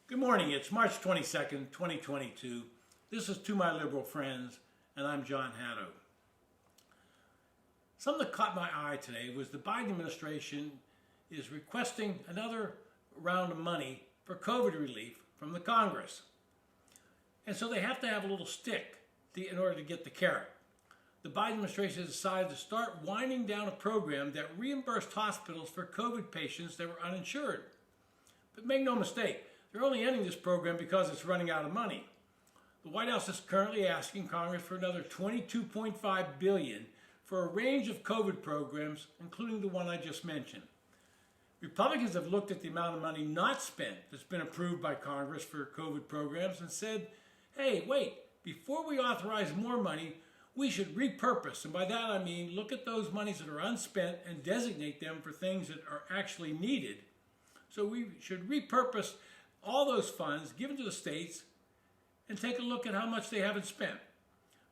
Good morning. It's March 22nd, 2022. This is To My Liberal Friends, and I'm John Haddo. Something that caught my eye today was the Biden administration is requesting another round of money for COVID relief from the Congress. And so they have to have a little stick in order to get the carrot. The Biden administration has decided to start winding down a program that reimbursed hospitals for COVID patients that were uninsured. But make no mistake, they're only ending this program because it's running out of money. The White House is currently asking Congress for another $22.5 billion for a range of COVID programs, including the one I just mentioned. Republicans have looked at the amount of money not spent that's been approved by Congress for COVID programs and said, hey, wait, before we authorize more money, we should repurpose. And by that I mean look at those monies that are unspent and designate them for things that are actually needed. So we should repurpose all those funds given to the states and take a look at how much they haven't spent.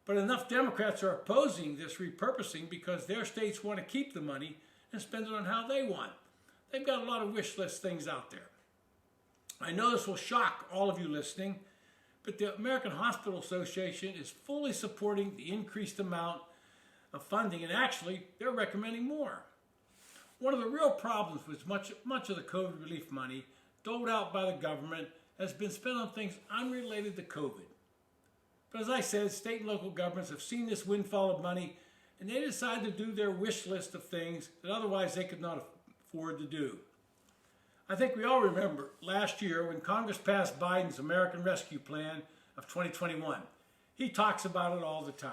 But enough Democrats are opposing this repurposing because their states want to keep the money and spend it on how they want. They've got a lot of wish list things out there. I know this will shock all of you listening, but the American Hospital Association is fully supporting the increased amount of funding, and actually they're recommending more. One of the real problems with much of the COVID relief money doled out by the government has been spent on things unrelated to COVID. But as I said, state and local governments have seen this windfall of money and they decide to do their wish list of things that otherwise they could not afford to do. I think we all remember last year when Congress passed Biden's American Rescue Plan of 2021. He talks about it all the time.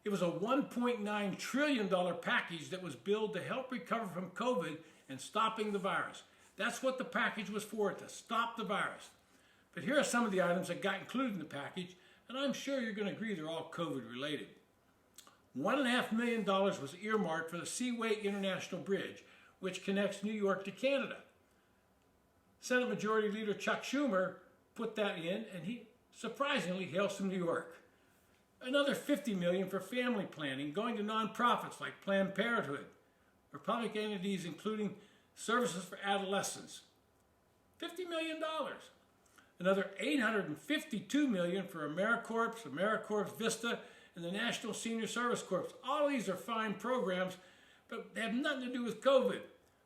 It was a $1.9 trillion package that was billed to help recover from COVID and stopping the virus. That's what the package was for, to stop the virus. But here are some of the items that got included in the package, and I'm sure you're going to agree they're all COVID related. $1.5 million was earmarked for the Seaway International Bridge, which connects New York to Canada. Senate Majority Leader Chuck Schumer put that in, and he surprisingly hails from New York. Another $50 million for family planning going to nonprofits like Planned Parenthood, or public entities including Services for Adolescents. $50 million. Another $852 million for AmeriCorps Vista, and the National Senior Service Corps. All of these are fine programs, but they have nothing to do with COVID.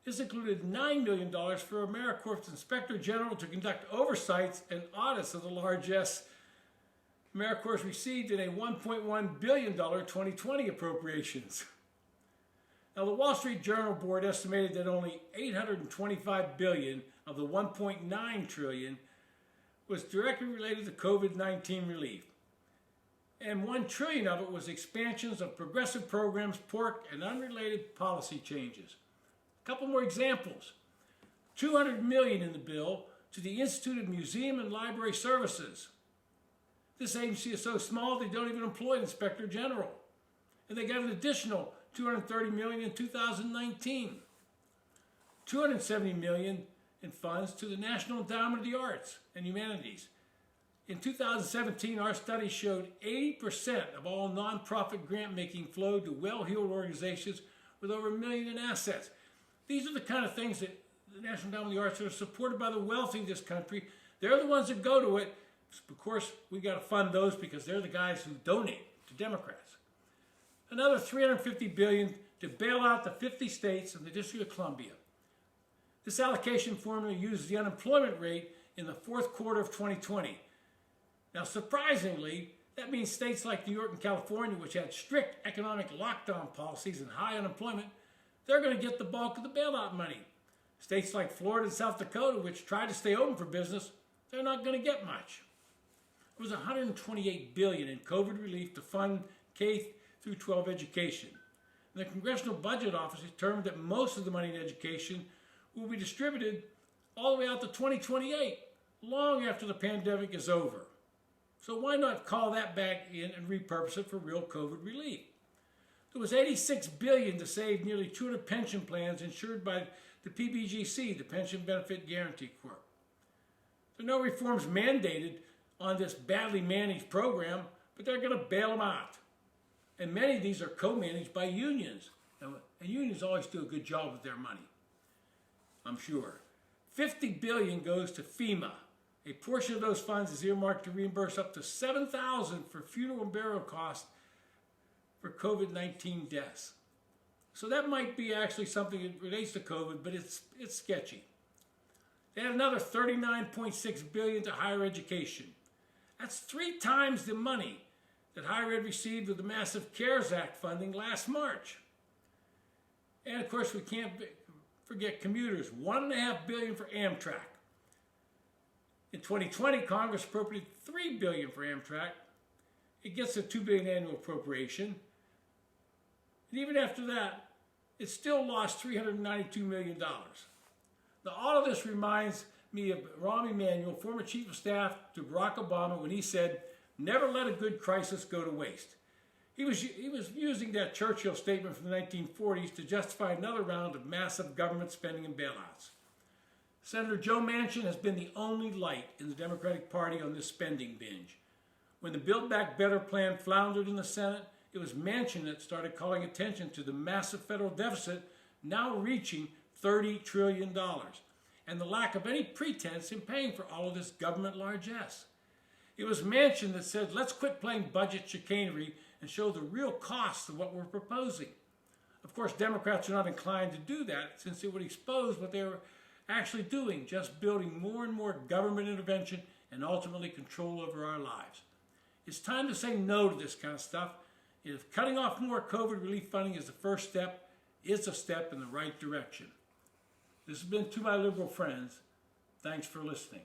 This included $9 million for AmeriCorps Inspector General to conduct oversights and audits of the largesse AmeriCorps received in a $1.1 billion 2020 appropriations. Now, the Wall Street Journal board estimated that only $825 billion of the $1.9 trillion was directly related to COVID-19 relief. And $1 trillion of it was expansions of progressive programs, pork, and unrelated policy changes. A couple more examples. $200 million in the bill to the Institute of Museum and Library Services. This agency is so small they don't even employ an inspector general. And they got an additional $230 million in 2019. $270 million in funds to the National Endowment of the Arts and Humanities. In 2017, our study showed 80% of all nonprofit grant making flowed to well-heeled organizations with over $1 million in assets. These are the kind of things that the National Endowment of the Arts are supported by the wealthy in this country. They're the ones that go to it. Of course, we got to fund those because they're the guys who donate to Democrats. Another $350 billion to bail out the 50 states and the District of Columbia. This allocation formula uses the unemployment rate in the fourth quarter of 2020. Now, surprisingly, that means states like New York and California, which had strict economic lockdown policies and high unemployment, they're going to get the bulk of the bailout money. States like Florida and South Dakota, which tried to stay open for business, they're not going to get much. It was $128 billion in COVID relief to fund K through 12 education. And the Congressional Budget Office determined that most of the money in education will be distributed all the way out to 2028, long after the pandemic is over. So why not call that back in and repurpose it for real COVID relief? There was $86 billion to save nearly 200 pension plans insured by the PBGC, the Pension Benefit Guaranty Corp. There are no reforms mandated on this badly managed program, but they're going to bail them out. And many of these are co-managed by unions. And unions always do a good job with their money, I'm sure. $50 billion goes to FEMA, A portion of those funds is earmarked to reimburse up to $7,000 for funeral and burial costs for COVID-19 deaths. So that might be actually something that relates to COVID, but it's sketchy. They had another $39.6 billion to higher education. That's 3 times the money that higher ed received with the massive CARES Act funding last March. And of course, we can't forget commuters. $1.5 billion for Amtrak. In 2020, Congress appropriated $3 billion for Amtrak. It gets a $2 billion annual appropriation. And even after that, it still lost $392 million. Now, all of this reminds me of Rahm Emanuel, former chief of staff to Barack Obama, when he said, "Never let a good crisis go to waste." He was using that Churchill statement from the 1940s to justify another round of massive government spending and bailouts. Senator Joe Manchin has been the only light in the Democratic Party on this spending binge. When the Build Back Better plan floundered in the Senate, it was Manchin that started calling attention to the massive federal deficit now reaching $30 trillion, and the lack of any pretense in paying for all of this government largesse. It was Manchin that said, let's quit playing budget chicanery and show the real costs of what we're proposing. Of course, Democrats are not inclined to do that, since it would expose what they were actually doing, just building more and more government intervention and ultimately control over our lives. It's time to say no to this kind of stuff. If cutting off more COVID relief funding is the first step, it's a step in the right direction. This has been To My Liberal Friends. Thanks for listening.